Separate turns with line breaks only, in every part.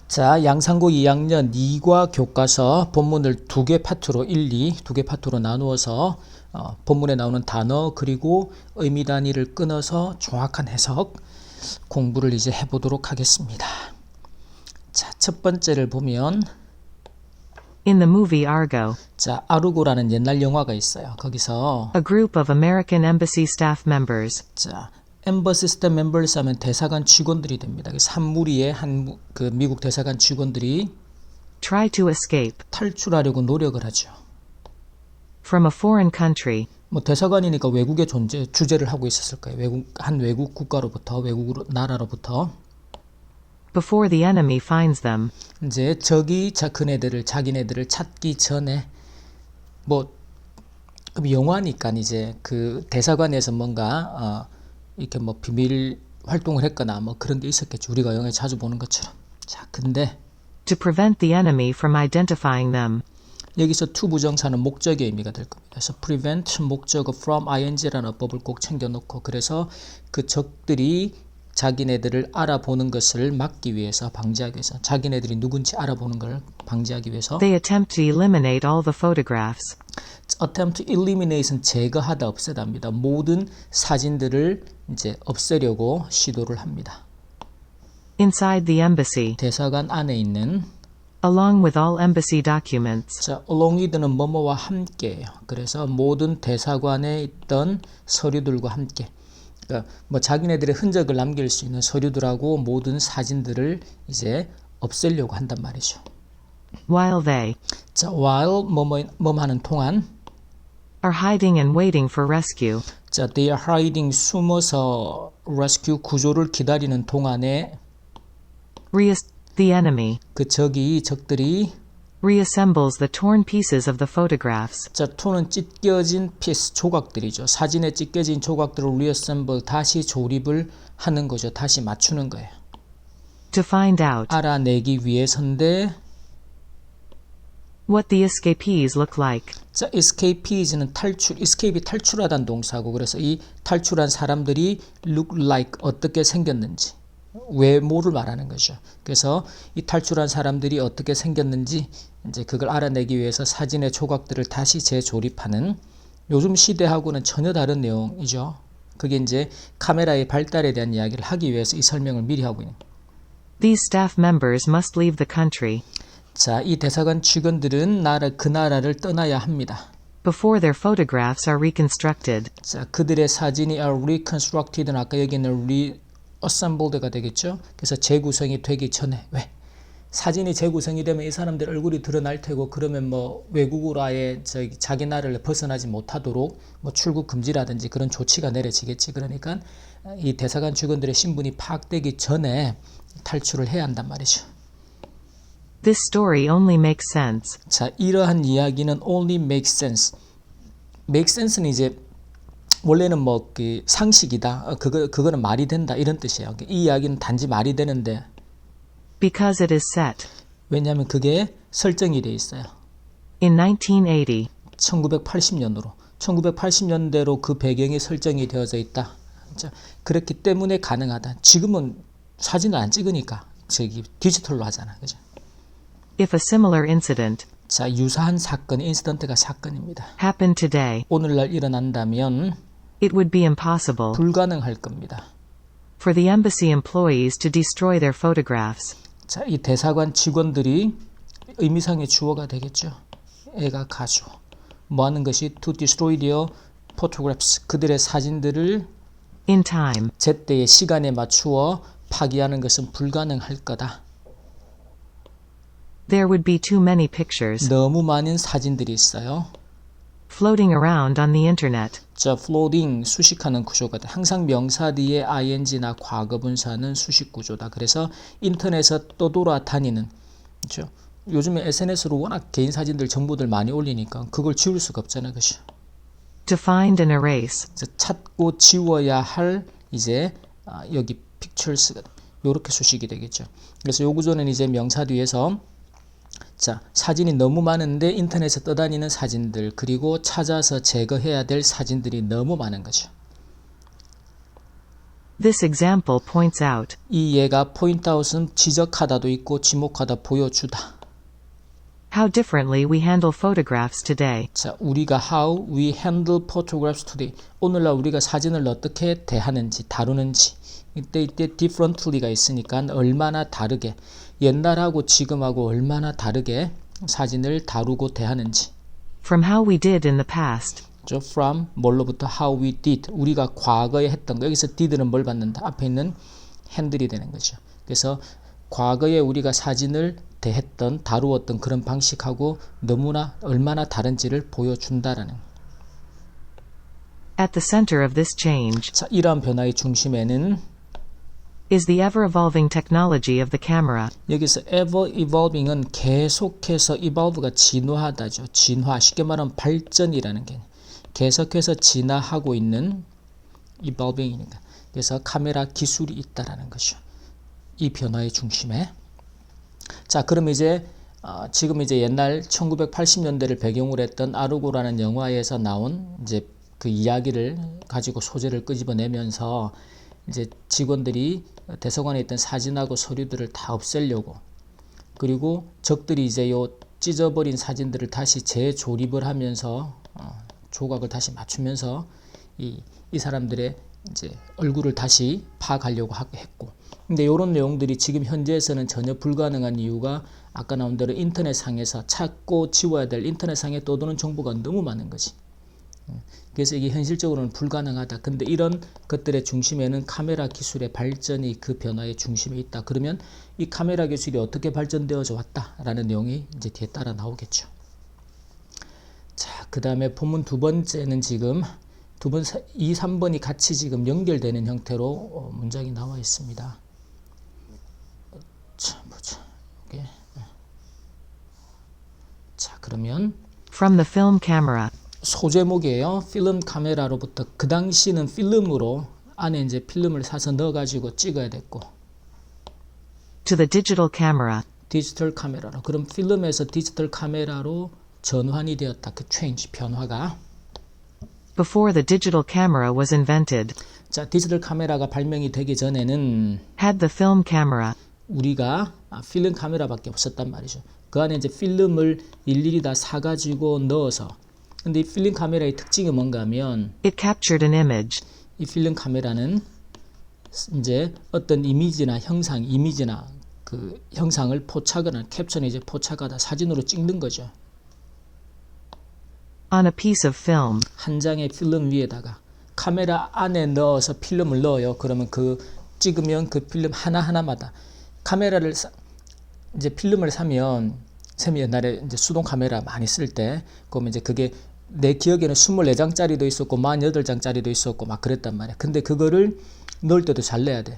자, 양상고 2학년 2과 교과서 본문을 두 개 파트로 1, 2 두 개 파트로 나누어서 본문에 나오는 단어 그리고 의미 단위를 끊어서 정확한 해석 공부를 이제 해보도록 하겠습니다. 자, 첫 번째를 보면
In the movie Argo,
자, 아르고라는 옛날 영화가 있어요. 거기서
a group of American embassy staff members
자, 엠버시 스텝 멤버스 하면 대사관 직원들이 됩니다. 한 무리의 그 미국 대사관 직원들이
try to escape
탈출하려고 노력을 하죠.
from a foreign country
뭐 대사관이니까 외국의 주재를 하고 있었을 거예요. 외국 국가로부터 외국 나라로부터
before the enemy finds them.
이제 적이 자기네들을 찾기 전에 뭐 영화니까 이제 그 대사관에서 뭔가 이렇게 뭐 비밀 활동을 했거나 뭐 그런 게 있었겠죠. 우리가 영화에 자주 보는 것처럼. 자, 근데
To prevent the enemy from identifying them.
여기서 to 부정사는 목적의 의미가 될 겁니다. 그래서 prevent 목적어 from ing라는 어법을 꼭 챙겨놓고 그래서 그 적들이 자기네들을 알아보는 것을 막기 위해서 방지하기 위해서 자기네들이 누군지 알아보는 걸 방지하기 위해서
They attempt to eliminate all the photographs.
attempt to eliminate은 제거하다 없애다입니다. 모든 사진들을 이제 없애려고 시도를 합니다.
Inside the embassy,
대사관 안에 있는
along with all embassy documents.
자, along with는 뭐뭐와 함께예요. 그래서 모든 대사관에 있던 서류들과 함께 그러니까 뭐 자기네들의 흔적을 남길 수 있는 서류들하고 모든 사진들을 이제 없애려고 한단 말이죠.
While they
자, while 뭐뭐 하는 동안
are hiding and waiting for rescue.
자, they are hiding 숨어서 rescue 구조를 기다리는 동안에
The enemy
그 적들이
reassembles the torn pieces of the photographs.
자, to는 찢겨진 피스 조각들이죠. 사진에 찢겨진 조각들을 reassemble 다시 조립을 하는 거죠. 다시 맞추는 거예요.
To find out
알아내기 위해서인데
what the escapees look like.
자, escapees는 escape이 탈출하다는 동사고 그래서 이 탈출한 사람들이 look like 어떻게 생겼는지 외모를 말하는 거죠. 그래서 이 탈출한 사람들이 어떻게 생겼는지 이제 그걸 알아내기 위해서 사진의 조각들을 다시 재조립하는 요즘 시대하고는 전혀 다른 내용이죠. 그게 이제 카메라의 발달에 대한 이야기를 하기 위해서 이 설명을 미리 하고 있는.
These staff members must leave the country
자, 이 대사관 직원들은 그 나라를 떠나야 합니다.
before their photographs are reconstructed.
자, 그들의 사진이 are reconstructed는 아까 여기는 reassembled가 되겠죠. 그래서 재구성이 되기 전에 왜? 사진이 재구성이 되면 이 사람들 얼굴이 드러날 테고 그러면 뭐 외국으로 아예 자기 나라를 벗어나지 못하도록 뭐 출국 금지라든지 그런 조치가 내려지겠지. 그러니까 이 대사관 직원들의 신분이 파악되기 전에 탈출을 해야 한단 말이죠.
This story only makes sense
자, 이러한 이야기는 only makes sense. make sense는 이제 원래는 뭐 그 상식이다. 그거는 말이 된다 이런 뜻이에요. 이 이야기는 단지 말이 되는데
because it is set
왜냐하면 그게 설정이 돼 있어요.
in 1980.
1980년으로 1980년대로 그 배경이 설정이 되어져 있다. 자, 그렇기 때문에 가능하다. 지금은 사진을 안 찍으니까 디지털로 하잖아. 그죠?
If a similar incident
자, 유사한 사건, 인시던트가 사건입니다.
happened today,
오늘날 일어난다면
it would be impossible
불가능할 겁니다.
for the embassy employees to destroy their photographs.
자, 이 대사관 직원들이 의미상의 주어가 되겠죠. 애가 가주어. 뭐 하는 것이 to destroy their photographs. 그들의 사진들을
In time,
제때의 시간에 맞추어 파기하는 것은 불가능할 거다.
there would be too many pictures
너무 많은 사진들이 있어요.
floating around on the internet.
자, floating 수식하는 구조가 돼. 항상 명사 뒤에 ing나 과거분사는 수식 구조다. 그래서 인터넷에 떠돌아다니는 그렇죠? 요즘에 SNS로 워낙 개인 사진들 정보들 많이 올리니까 그걸 지울 수가 없잖아요. 그렇죠?
To find and erase.
찾고 지워야 할 이제 여기 pictures가 요렇게 수식이 되겠죠. 그래서 요 구조는 이제 명사 뒤에서 자, 사진이 너무 많은데 인터넷에 떠다니는 사진들 그리고 찾아서 제거해야 될 사진들이 너무 많은 거죠.
This example points out
이 예가 point out은 지적하다도 있고 지목하다, 보여주다.
how differently we handle photographs today.
자, 우리가 how we handle photographs today. 오늘날 우리가 사진을 어떻게 대하는지, 다루는지. 이때 differently가 있으니까 얼마나 다르게, 옛날하고 지금하고 얼마나 다르게 사진을 다루고 대하는지.
From how we did in the past.
from 뭘로부터 how we did, 우리가 과거에 했던 거. 여기서 did는 뭘 받는다? 앞에 있는 handle이 되는 거죠. 그래서 과거에 우리가 사진을 대했던, 다루었던 그런 방식하고 너무나 얼마나 다른지를 보여준다라는.
At the center of this change
자, 이러한 변화의 중심에는
is the ever-evolving technology of the camera.
여기서 ever evolving은 계속해서 evolve가 진화하다죠. 진화, 쉽게 말하면 발전이라는 게 계속해서 진화하고 있는 evolving이니까. 그래서 카메라 기술이 있다라는 거죠. 이 변화의 중심에. 자, 그럼 이제 지금 이제 옛날 1980년대를 배경으로 했던 아르고라는 영화에서 나온 이제 그 이야기를 가지고 소재를 끄집어내면서 이제 직원들이 대사관에 있던 사진하고 서류들을 다 없애려고, 그리고 적들이 이제 요 찢어버린 사진들을 다시 재조립을 하면서 조각을 다시 맞추면서 이 사람들의 이제 얼굴을 다시 파악하려고 했고, 근데 이런 내용들이 지금 현재에서는 전혀 불가능한 이유가 아까 나온 대로 인터넷상에서 찾고 지워야 될 인터넷상에 떠도는 정보가 너무 많은 거지. 그래서 이게 현실적으로는 불가능하다. 근데 이런 것들의 중심에는 카메라 기술의 발전이 그 변화의 중심에 있다. 그러면 이 카메라 기술이 어떻게 발전되어져 왔다라는 내용이 이제 뒤에 따라 나오겠죠. 자, 그 다음에 본문 두 번째는 지금 2, 3번이 같이 지금 연결되는 형태로 문장이 나와 있습니다. 자, 보자. 오케이. 자, 그러면
From the film camera
소제목이에요. 필름 카메라로부터. 그 당시는 필름으로 안에 이제 필름을 사서 넣어가지고 찍어야 됐고,
to the digital camera.
디지털 카메라로. 그럼 필름에서 디지털 카메라로 전환이 되었다. 그 change, 변화가.
Before the digital camera was invented,
자, 디지털 카메라가 발명이 되기 전에는
had the film camera.
우리가 필름 카메라밖에 없었단 말이죠. 그 안에 이제 필름을 일일이 다 사가지고 넣어서. 근데 이 필름 카메라의 특징이 뭔가 하면
It captured an image.
이 필름 카메라는 이제 어떤 이미지나 그 형상을 포착하거나 캡처는 이제 포착하다, 사진으로 찍는 거죠.
On a piece of film.
한 장의 필름 위에다가 카메라 안에 넣어서 필름을 넣어요. 그러면 그 찍으면 그 필름 하나하나마다 카메라를 이제 필름을 사면 옛날에 이제 수동 카메라 많이 쓸 때 그러면 이제 그게 내 기억에는 24장짜리도 있었고 48장짜리도 있었고 막 그랬단 말이야. 근데 그거를 넣을 때도 잘 내야 돼.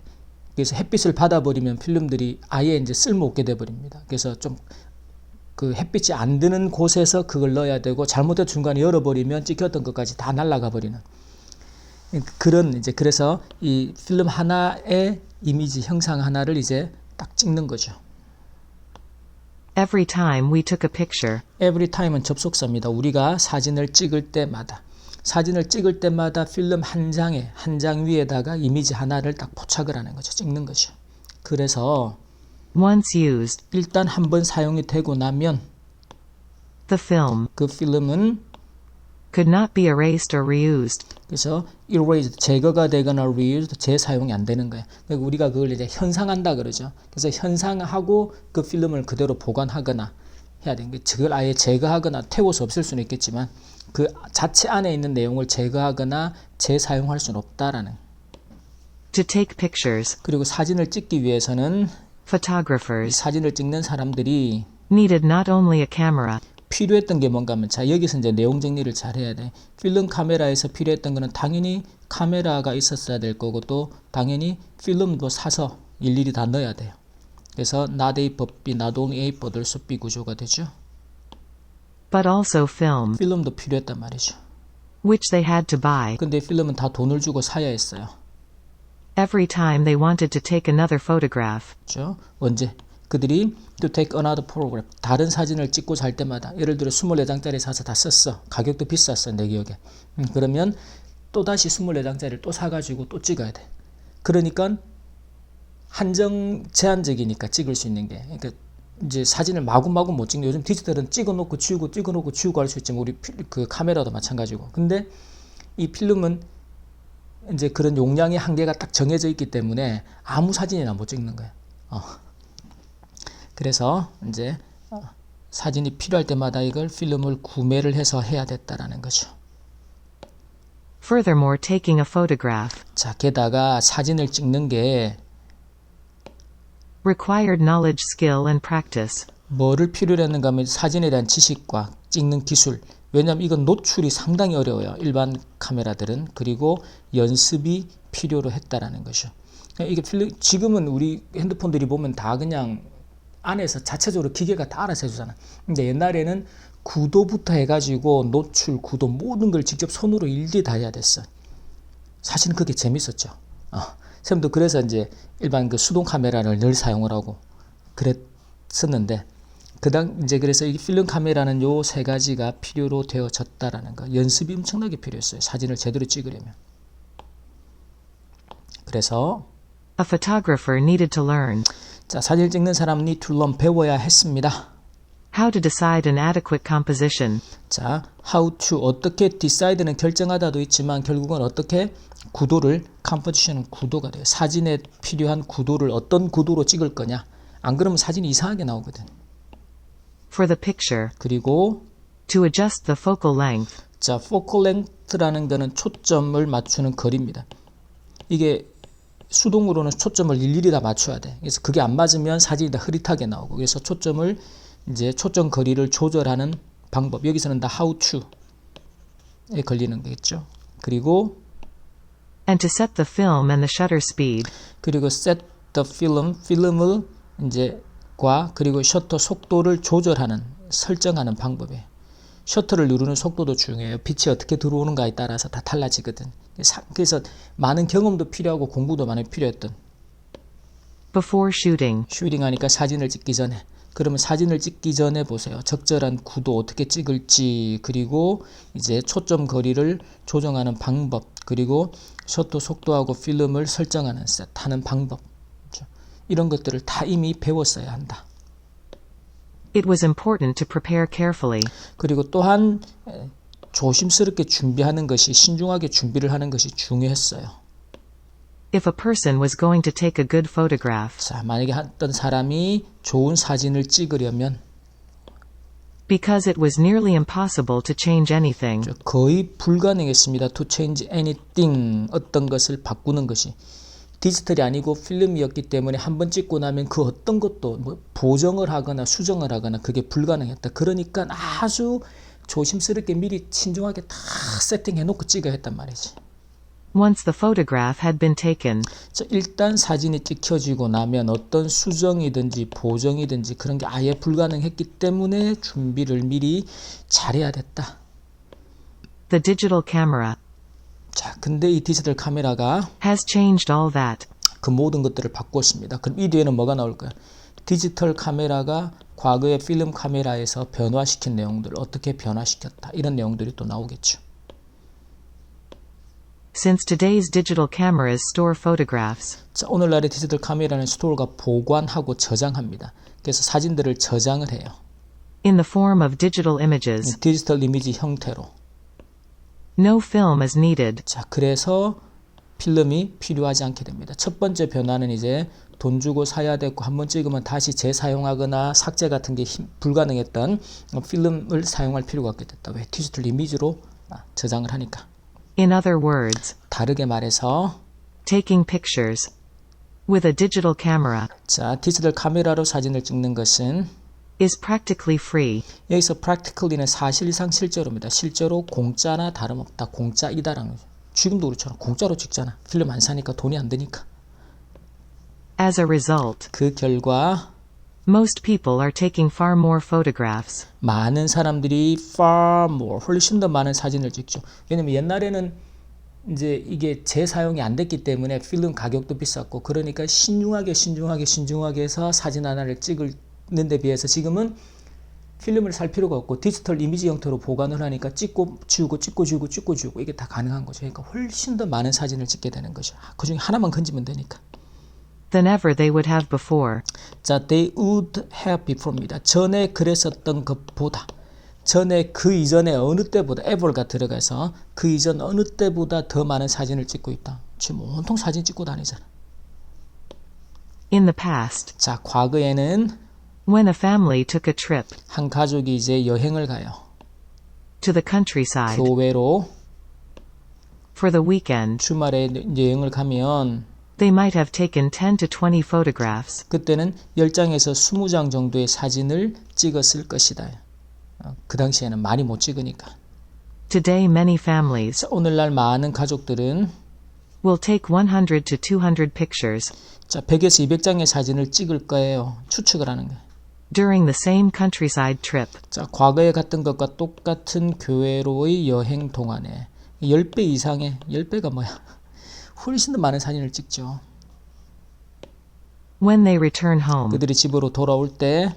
그래서 햇빛을 받아버리면 필름들이 아예 이제 쓸모없게 돼버립니다. 그래서 좀 그 햇빛이 안 드는 곳에서 그걸 넣어야 되고, 잘못된 중간에 열어버리면 찍혔던 것까지 다 날아가 버리는 그런 이제, 그래서 이 필름 하나의 이미지 형상 하나를 이제 딱 찍는 거죠.
Every time we took a picture.
Every time은 접속사입니다. 우리가 사진을 찍을 때마다 필름 한 장 위에다가 이미지 하나를 딱 포착을 하는 거죠. 찍는 거죠. 그래서
Once used,
일단 한번 사용이 되고 나면
the film
그 필름은
could not be erased or reused.
그래서 erased, 제거가 되거나 reused, 재사용이 안 되는 거예요. 그러니까 우리가 그걸 이제 현상한다 그러죠. 그래서 현상하고 그 필름을 그대로 보관하거나 해야 되는 게, 그걸 아예 제거하거나 태워서 없앨 수는 있겠지만 그 자체 안에 있는 내용을 제거하거나 재사용할 수는 없다라는.
To take pictures,
그리고 사진을 찍기 위해서는 이
photographers
사진을 찍는 사람들이
needed not only a camera,
필요했던 게 뭔가 하면, 자, 여기서 이제 내용 정리를 잘 해야 돼. 필름 카메라에서 필요했던 거는 당연히 카메라가 있었어야 될 거고, 또 당연히 필름도 사서 일일이 다 넣어야 돼요. 그래서 not A but B, not only A but also B 구조가 되죠.
but also film,
필름도 필요했단 말이죠.
which they had to buy.
근데 필름은 다 돈을 주고 사야 했어요.
Every time they wanted to take another photograph,
그렇죠? 언제? 그들이 to take another photograph, 다른 사진을 찍고 잘 때마다, 예를 들어 24장짜리 사서 다 썼어. 가격도 비쌌어, 내 기억에. 그러면 또다시 24장짜리를 또 사가지고 또 찍어야 돼. 그러니까 한정 제한적이니까 찍을 수 있는 게. 그러니까 이제 사진을 마구마구 못 찍는, 요즘 디지털은 찍어놓고 지우고 할 수 있지만 우리 그 카메라도 마찬가지고. 근데 이 필름은 이제 그런 용량의 한계가 딱 정해져 있기 때문에 아무 사진이나 못 찍는 거예요. 그래서 이제 사진이 필요할 때마다 이걸 필름을 구매를 해서 해야 됐다라는 거죠.
Furthermore, taking a photograph
자, 게다가 사진을 찍는 게
required knowledge, skill, and practice.
뭐를 필요로 했는가 하면 사진에 대한 지식과 찍는 기술. 왜냐하면 이건 노출이 상당히 어려워요. 일반 카메라들은. 그리고 연습이 필요로 했다라는 거죠. 이게 지금은 우리 핸드폰들이 보면 다 그냥 안에서 자체적으로 기계가 다 알아서 해주잖아. 근데 옛날에는 구도부터 해가지고 노출, 구도 모든 걸 직접 손으로 일일이 다 해야 됐어. 사실은 그게 재밌었죠. 선생님도 그래서 이제 일반 그 수동 카메라를 늘 사용을 하고 그랬었는데, 이제 그래서 이 필름 카메라는 요 세 가지가 필요로 되어졌다라는 거. 연습이 엄청나게 필요했어요. 사진을 제대로 찍으려면. 그래서
A photographer needed to learn
자, 사진을 찍는 사람은 need to learn, 배워야 했습니다.
how to decide an adequate composition,
자, how to, 어떻게, decide는 결정하다도 있지만 결국은 어떻게 구도를, composition은 구도가 돼요. 사진에 필요한 구도를 어떤 구도로 찍을 거냐. 안 그러면 사진이 이상하게 나오거든.
for the picture,
그리고
to adjust the focal length,
자, focal length라는 거는 초점을 맞추는 거리입니다. 이게 수동으로는 초점을 일일이 다 맞춰야 돼. 그래서 그게 안 맞으면 사진이 다 흐릿하게 나오고, 그래서 초점을 이제 초점 거리를 조절하는 방법. 여기서는 다 how to에 걸리는 거겠죠. 그리고
and to set the film and the shutter speed.
그리고 set the film, 필름을 이제 그리고 셔터 속도를 조절하는, 설정하는 방법이에요. 셔터를 누르는 속도도 중요해요. 빛이 어떻게 들어오는가에 따라서 다 달라지거든. 그래서 많은 경험도 필요하고 공부도 많이 필요했던.
Before shooting,
슈팅하니까 사진을 찍기 전에. 그러면 사진을 찍기 전에 보세요. 적절한 구도 어떻게 찍을지, 그리고 이제 초점 거리를 조정하는 방법, 그리고 셔터 속도하고 필름을 설정하는 셋하는 방법. 이런 것들을 다 이미 배웠어야 한다.
it was important to prepare carefully.
그리고 또한 조심스럽게 준비하는 것이, 신중하게 준비를 하는 것이 중요했어요.
If a person was going to take a good photograph,
자, 만약에 어떤 사람이 좋은 사진을 찍으려면
because it was nearly impossible to change anything,
거의 불가능했습니다. To change anything, 어떤 것을 바꾸는 것이. 디지털이 아니고 필름이었기 때문에 한번 찍고 나면 그 어떤 것도 뭐 보정을 하거나 수정을 하거나 그게 불가능했다. 그러니까 아주 조심스럽게 미리 신중하게 다 세팅해 놓고 찍어야 했단 말이지.
once the photograph had been taken,
자, 일단 사진이 찍혀지고 나면 어떤 수정이든지 보정이든지 그런 게 아예 불가능했기 때문에 준비를 미리 잘해야 됐다.
the digital camera
자, 근데 이 디지털 카메라가
has changed all that.
그 모든 것들을 바꿨습니다. 그럼 이 뒤에는 뭐가 나올까요? 디지털 카메라가 과거의 필름 카메라에서 변화시킨 내용들, 어떻게 변화시켰다, 이런 내용들이 또 나오겠죠.
Since today's digital cameras store photographs,
자, 오늘날의 디지털 카메라는 스토어가 보관하고 저장합니다. 그래서 사진들을 저장을 해요.
in the form of digital images,
디지털 이미지 형태로.
no film is needed.
자, 그래서 필름이 필요하지 않게 됩니다. 첫 번째 변화는 이제 돈 주고 사야 되고 한번 찍으면 다시 재사용하거나 삭제 같은 게 불가능했던 필름을 사용할 필요가 없게 됐다. 왜? 디지털 이미지로 저장을 하니까.
In other words,
다르게 말해서
taking pictures with a digital camera
자, 디지털 카메라로 사진을 찍는 것은
is practically free.
여기서 practically는 사실상 실제로입니다. 실제로 공짜나 다름없다. 공짜이다라는 거죠. 지금도 그렇잖아. 공짜로 찍잖아. 필름 안 사니까, 돈이 안 드니까.
As a result,
그 결과
most people are taking far more photographs.
많은 사람들이 far more, 훨씬 더 많은 사진을 찍죠. 왜냐면 옛날에는 이제 이게 재사용이 안 됐기 때문에 필름 가격도 비쌌고, 그러니까 신중하게 해서 사진 하나를 찍는 데 비해서 지금은 필름을 살 필요가 없고 디지털 이미지 형태로 보관을 하니까 찍고 지우고 찍고 지우고 찍고 지우고 이게 다 가능한 거죠. 그러니까 훨씬 더 많은 사진을 찍게 되는 거죠. 그 중에 하나만 건지면 되니까.
than ever they would have before.
자, they would have before입니다. 전에 그랬었던 것보다, 전에 그 이전에 어느 때보다 ever가 들어가서 그 이전 어느 때보다 더 많은 사진을 찍고 있다. 지금 온통 사진 찍고 다니잖아.
In the past,
자, 과거에는
when a family took a trip
한 가족이 이제 여행을 가요.
to the countryside
교외로
for the weekend,
주말에 이제 여행을 가면
they might have taken 10 to 20 photographs.
그때는 10장에서 20장 정도의 사진을 찍었을 것이다. 그 당시에는 많이 못 찍으니까.
Today, many families
자, 오늘날 많은 가족들은
will take 100 to 200 pictures
자, 100에서 200장의 사진을 찍을 거예요. 추측을 하는 거예요.
during the same countryside trip.
자, 과거에 갔던 것과 똑같은 교회로의 여행 동안에 10배 이상의, 10배가 뭐야? 훨씬 더 많은 사진을 찍죠.
When they return home,
그들이 집으로 돌아올 때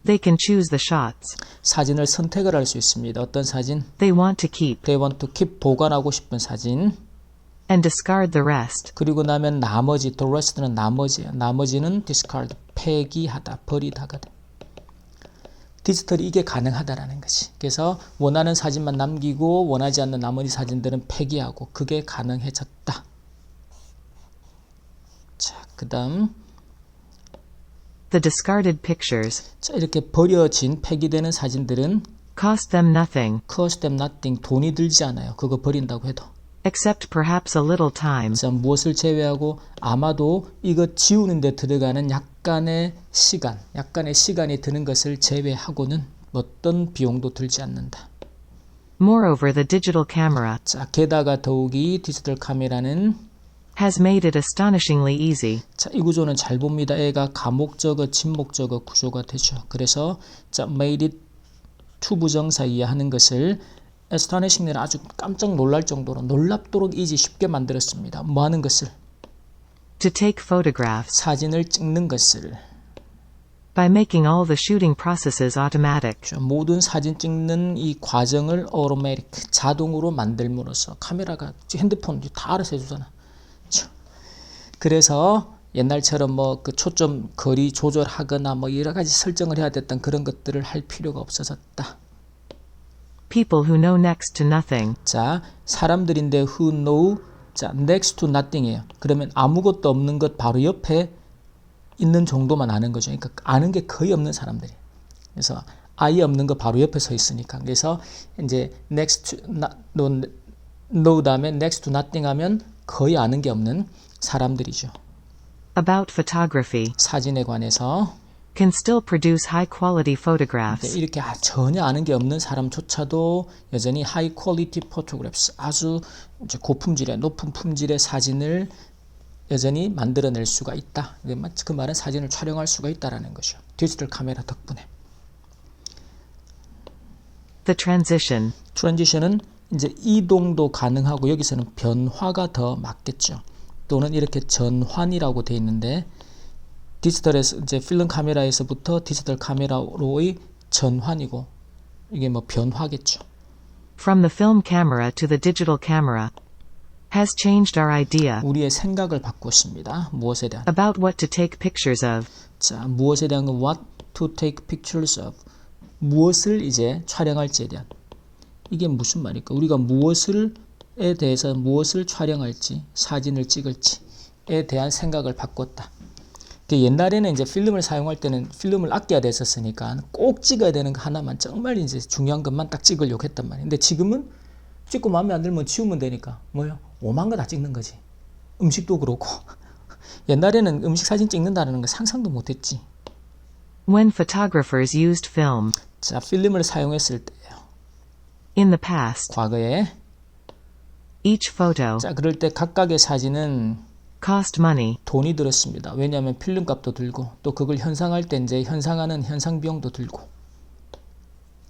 they can choose the shots
사진을 선택을 할 수 있습니다. 어떤 사진?
they want to keep
They want to keep, 보관하고 싶은 사진.
and discard the rest.
그리고 나면 나머지, the rest는 나머지예요. 나머지는 discard, 폐기하다, 버리다거든. 디지털이 이게 가능하다라는 거지. 그래서 원하는 사진만 남기고 원하지 않는 나머지 사진들은 폐기하고 그게 가능해졌다. 자, 그 다음
The discarded pictures
자, 이렇게 버려진 폐기되는 사진들은
cost them nothing
cost them nothing, 돈이 들지 않아요. 그거 버린다고 해도.
except perhaps a little time.
자, 무엇을 제외하고 아마도 이거 지우는 데 들어가는 약간의 시간이 드는 것을 제외하고는 어떤 비용도 들지 않는다.
Moreover, the digital camera
자, 게다가 더욱이 디지털 카메라는
has made it astonishingly easy
자, 이 구조는 잘 봅니다. 애가 가목적어, 진목적어 구조가 되죠. 그래서 자, made it 투부정사 이해하는 것을 astonishing은 아주 깜짝 놀랄 정도로 놀랍도록 이지 쉽게 만들었습니다. 뭐 하는 것을?
to take photographs
사진을 찍는 것을.
by making all the shooting processes automatic.
모든 사진 찍는 이 과정을 automatic, 자동으로 만들므로써 카메라가 핸드폰 다 알아서 해주잖아. 그래서 옛날처럼 뭐 그 초점 거리 조절하거나 뭐 여러 가지 설정을 해야 됐던 그런 것들을 할 필요가 없어졌다.
People who know next to nothing
자, 사람들인데 who know, 자, next to nothing이에요. 그러면 아무것도 없는 것 바로 옆에 있는 정도만 아는 거죠. 그러니까 아는 게 거의 없는 사람들이. 그래서 아예 없는 거 바로 옆에 서 있으니까. 그래서 이제 next to know 다음에 next to nothing 하면 거의 아는 게 없는 사람들이죠.
about photography
사진에 관해서
can still produce high quality photographs.
이렇게 전혀 아는 게 없는 사람조차도 여전히 high quality photographs, 아주 이제 고품질의 높은 품질의 사진을 여전히 만들어낼 수가 있다. 그 말은 사진을 촬영할 수가 있다라는 거죠. 디지털 카메라 덕분에.
The transition
트랜지션은 이제 이동도 가능하고 여기서는 변화가 더 맞겠죠. 또는 이렇게 전환이라고 돼 있는데 디지털에서 이제 필름 카메라에서부터 디지털 카메라로의 전환이고 이게 뭐 변화겠죠.
from the film camera to the digital camera has changed our idea
우리의 생각을 바꿨습니다. 무엇에 대한?
about what to take pictures of.
자, 무엇에 대한 건 what to take pictures of. 무엇을 이제 촬영할지에 대한. 이게 무슨 말일까? 우리가 무엇을에 대해서 무엇을 촬영할지, 사진을 찍을지에 대한 생각을 바꿨다. 옛날에는 이제 필름을 사용할 때는 필름을 아껴야 됐었으니까 꼭 찍어야 되는 거 하나만 정말 이제 중요한 것만 딱 찍으려고 했단 말이에요. 근데 지금은 찍고 마음에 안 들면 지우면 되니까 뭐요? 오만 거 다 찍는 거지. 음식도 그렇고. 옛날에는 음식 사진 찍는다는 거 상상도 못했지.
When photographers used film
자, 필름을 사용했을 때예요.
in the past,
과거에.
each photo
자, 그럴 때 각각의 사진은
cost money.
돈이 들었습니다. 왜냐하면 필름 값도 들고 또 그걸 현상할 때 이제 현상하는 현상 비용도 들고.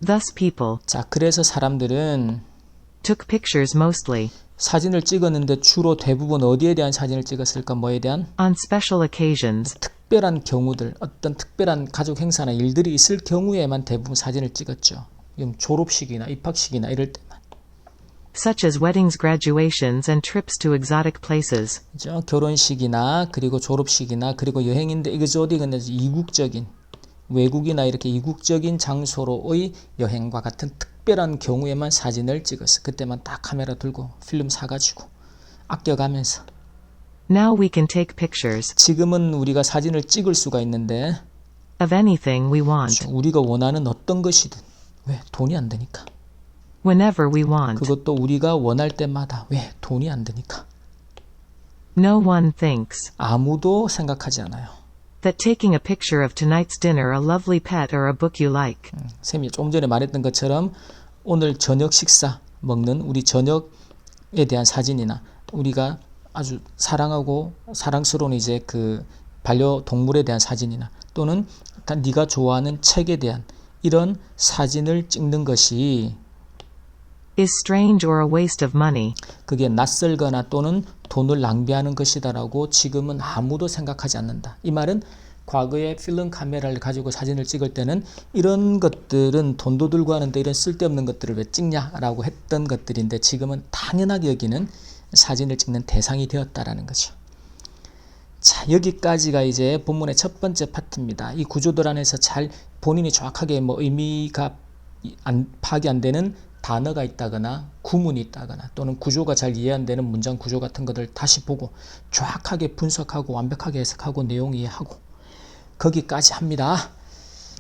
Thus people
자, 그래서 사람들은
took pictures mostly
사진을 찍었는데 주로 대부분 어디에 대한 사진을 찍었을까? 뭐에 대한?
on special occasions
특별한 특별한 경우들, 어떤 특별한 가족 행사나 일들이 있을 경우에만 대부분 사진을 찍었죠. 졸업식이나 입학식이나 이럴 때만.
such as weddings, graduations, and trips to exotic places.
그죠? 결혼식이나 그리고 졸업식이나 그리고 여행인데 이거죠. 어디 근데 이국적인 외국이나 이렇게 이국적인 장소로의 여행과 같은 특별한 경우에만 사진을 찍었어. 그때만 딱 카메라 들고 필름 사가지고 아껴가면서.
Now we can take pictures
지금은 우리가 사진을 찍을 수가 있는데
of anything we want,
우리가 원하는 어떤 것이든 왜? 돈이 안 되니까.
whenever we want.
그것도 우리가 원할 때마다 왜? 돈이 안 되니까.
No one thinks
아무도 생각하지 않아요.
that taking a picture of tonight's dinner, a lovely pet, or a book you like
쌤이 조금 전에 말했던 것처럼 오늘 저녁 식사 먹는 우리 저녁에 대한 사진이나 우리가 아주 사랑하고 사랑스러운 이제 그 반려동물에 대한 사진이나 또는 네가 좋아하는 책에 대한 이런 사진을 찍는 것이
is strange or a waste of money.
그게 낯설거나 또는 돈을 낭비하는 것이다라고 지금은 아무도 생각하지 않는다. 이 말은 과거에 필름 카메라를 가지고 사진을 찍을 때는 이런 것들은 돈도 들고 하는데 이런 쓸데없는 것들을 왜 찍냐라고 했던 것들인데 지금은 당연하게 여기는 사진을 찍는 대상이 되었다라는 거죠. 자, 여기까지가 이제 본문의 첫 번째 파트입니다. 이 구조들 안에서 잘 본인이 정확하게 뭐 의미가 파악이 안 되는 단어가 있다거나 구문이 있다거나 또는 구조가 잘 이해 안 되는 문장 구조 같은 것들 다시 보고 정확하게 분석하고 완벽하게 해석하고 내용 이해하고 거기까지 합니다.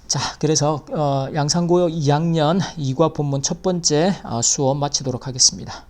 자, 그래서 양산고요 2학년 2과 본문 첫 번째 수업 마치도록 하겠습니다.